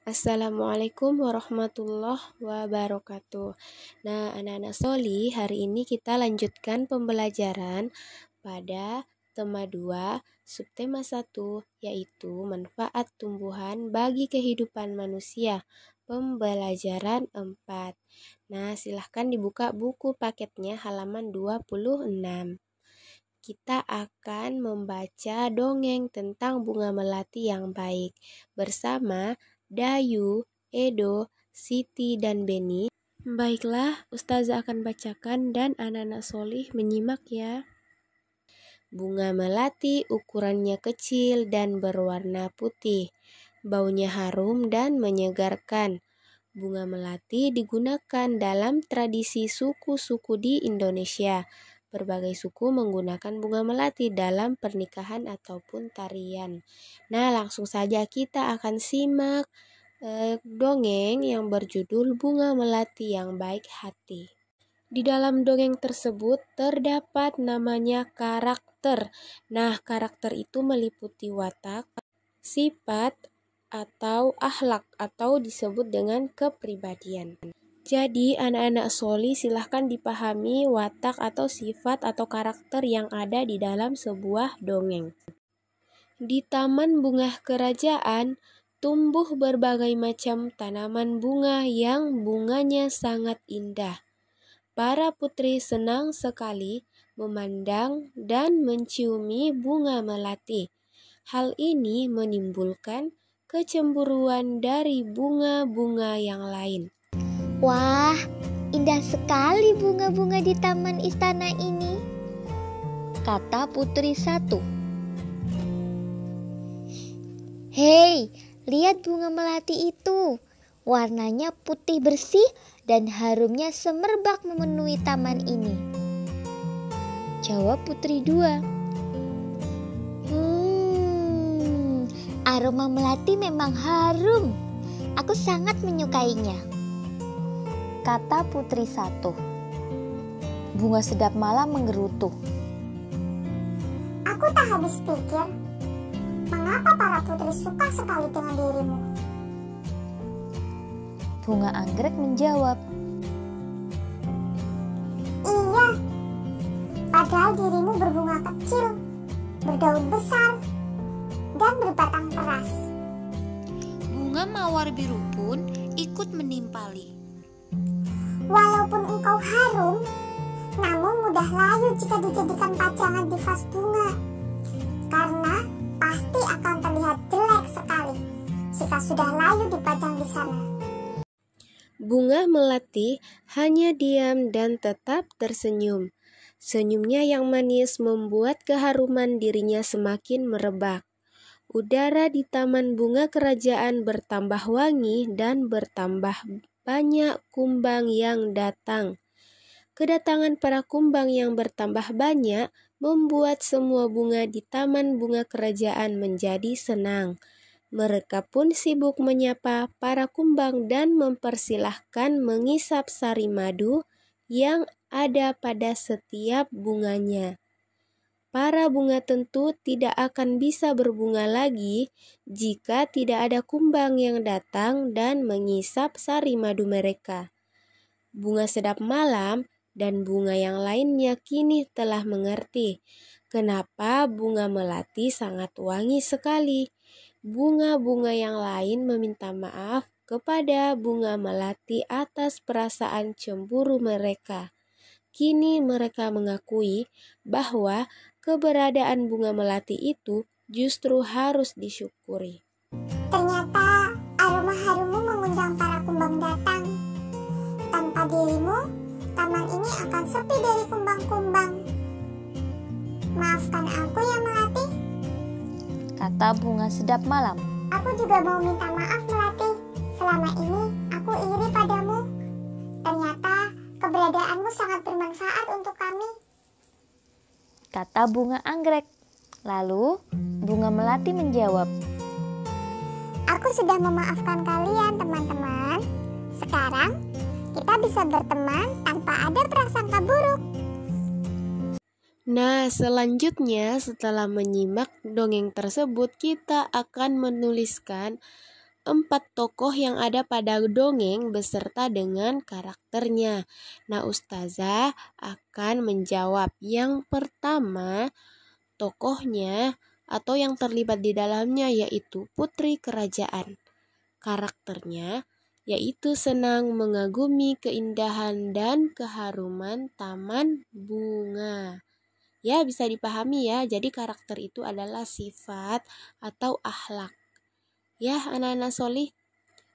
Assalamualaikum warahmatullahi wabarakatuh. Nah, anak-anak Soli, hari ini kita lanjutkan pembelajaran pada tema 2, subtema 1, yaitu manfaat tumbuhan bagi kehidupan manusia. Pembelajaran 4. Nah, silahkan dibuka buku paketnya halaman 26. Kita akan membaca dongeng tentang bunga melati yang baik bersama Dayu, Edo, Siti, dan Beni. Baiklah, Ustazah akan bacakan dan anak-anak solih menyimak ya. Bunga melati ukurannya kecil dan berwarna putih. Baunya harum dan menyegarkan. Bunga melati digunakan dalam tradisi suku-suku di Indonesia. Berbagai suku menggunakan bunga melati dalam pernikahan ataupun tarian. Nah, langsung saja kita akan simak dongeng yang berjudul Bunga Melati yang Baik Hati. Di dalam dongeng tersebut terdapat namanya karakter. Nah, karakter itu meliputi watak, sifat, atau akhlak, atau disebut dengan kepribadian. Jadi, anak-anak Soli silahkan dipahami watak atau sifat atau karakter yang ada di dalam sebuah dongeng. Di taman bunga kerajaan, tumbuh berbagai macam tanaman bunga yang bunganya sangat indah. Para putri senang sekali memandang dan menciumi bunga melati. Hal ini menimbulkan kecemburuan dari bunga-bunga yang lain. Wah, indah sekali bunga-bunga di taman istana ini, kata putri satu. Hei, lihat bunga melati itu. Warnanya putih bersih dan harumnya semerbak memenuhi taman ini, jawab putri dua. Aroma melati memang harum. Aku sangat menyukainya, kata putri satu. Bunga sedap malam menggerutu. Aku tak habis pikir, mengapa para putri suka sekali dengan dirimu? Bunga anggrek menjawab. Iya, padahal dirimu berbunga kecil, berdaun besar, dan berbatang keras. Bunga mawar biru pun ikut menimpali. Walaupun engkau harum, namun mudah layu jika dijadikan pajangan di vas bunga, karena pasti akan terlihat jelek sekali jika sudah layu dipajang di sana. Bunga melati hanya diam dan tetap tersenyum. Senyumnya yang manis membuat keharuman dirinya semakin merebak. Udara di taman bunga kerajaan bertambah wangi dan bertambah banyak kumbang yang datang. Kedatangan para kumbang yang bertambah banyak membuat semua bunga di taman bunga kerajaan menjadi senang. Mereka pun sibuk menyapa para kumbang dan mempersilahkan mengisap sari madu yang ada pada setiap bunganya. Para bunga tentu tidak akan bisa berbunga lagi jika tidak ada kumbang yang datang dan mengisap sari madu mereka. Bunga sedap malam dan bunga yang lainnya kini telah mengerti kenapa bunga melati sangat wangi sekali. Bunga-bunga yang lain meminta maaf kepada bunga melati atas perasaan cemburu mereka. Kini mereka mengakui bahwa keberadaan bunga melati itu justru harus disyukuri. Ternyata aroma harummu mengundang para kumbang datang. Tanpa dirimu, taman ini akan sepi dari kumbang-kumbang. Maafkan aku ya Melati, kata bunga sedap malam. Aku juga mau minta maaf Melati. Selama ini aku iri padamu. Ternyata keberadaanmu sangat bermanfaat untuk kami, kata bunga anggrek. Lalu bunga melati menjawab. Aku sudah memaafkan kalian teman-teman. Sekarang kita bisa berteman tanpa ada prasangka buruk. Nah, selanjutnya setelah menyimak dongeng tersebut, kita akan menuliskan 4 tokoh yang ada pada dongeng beserta dengan karakternya. Nah, Ustazah akan menjawab. Yang pertama, tokohnya atau yang terlibat di dalamnya yaitu putri kerajaan. Karakternya yaitu senang mengagumi keindahan dan keharuman taman bunga. Ya, bisa dipahami ya. Jadi karakter itu adalah sifat atau akhlak. Ya, anak-anak solih.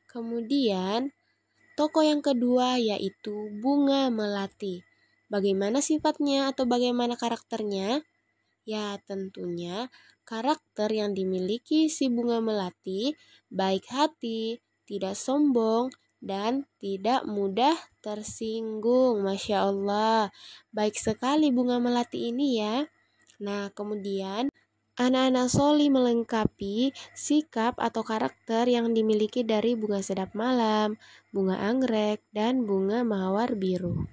Kemudian, tokoh yang kedua yaitu Bunga Melati. Bagaimana sifatnya atau bagaimana karakternya? Ya, tentunya karakter yang dimiliki si Bunga Melati baik hati, tidak sombong, dan tidak mudah tersinggung. Masya Allah, baik sekali Bunga Melati ini ya. Nah, kemudian anak-anak soli melengkapi sikap atau karakter yang dimiliki dari bunga sedap malam, bunga anggrek, dan bunga mawar biru.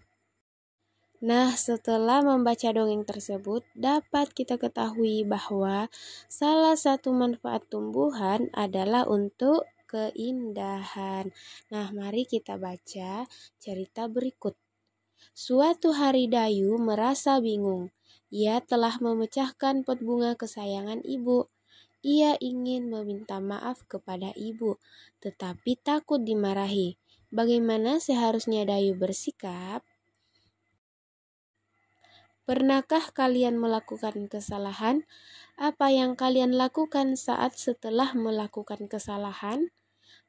Nah, setelah membaca dongeng tersebut, dapat kita ketahui bahwa salah satu manfaat tumbuhan adalah untuk keindahan. Nah, mari kita baca cerita berikut. Suatu hari Dayu merasa bingung. Ia telah memecahkan pot bunga kesayangan ibu. Ia ingin meminta maaf kepada ibu, tetapi takut dimarahi. Bagaimana seharusnya Dayu bersikap? Pernahkah kalian melakukan kesalahan? Apa yang kalian lakukan saat setelah melakukan kesalahan?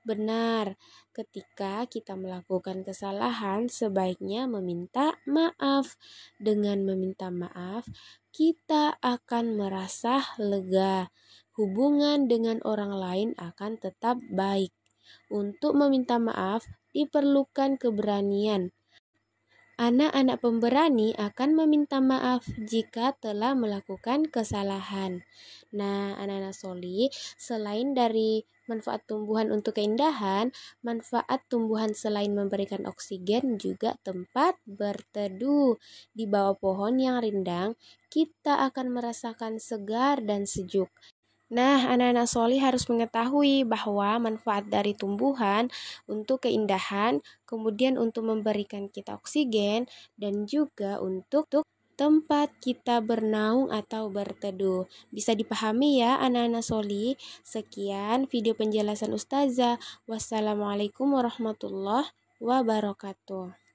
Benar, ketika kita melakukan kesalahan, sebaiknya meminta maaf. Dengan meminta maaf, kita akan merasa lega. Hubungan dengan orang lain akan tetap baik. Untuk meminta maaf, diperlukan keberanian. Anak-anak pemberani akan meminta maaf jika telah melakukan kesalahan. Nah, anak-anak soli, selain dari manfaat tumbuhan untuk keindahan, manfaat tumbuhan selain memberikan oksigen juga tempat berteduh. Di bawah pohon yang rindang, kita akan merasakan segar dan sejuk. Nah, anak-anak soli harus mengetahui bahwa manfaat dari tumbuhan untuk keindahan, kemudian untuk memberikan kita oksigen, dan juga untuk tempat kita bernaung atau berteduh. Bisa dipahami ya anak-anak soli? Sekian video penjelasan Ustazah. Wassalamualaikum warahmatullahi wabarakatuh.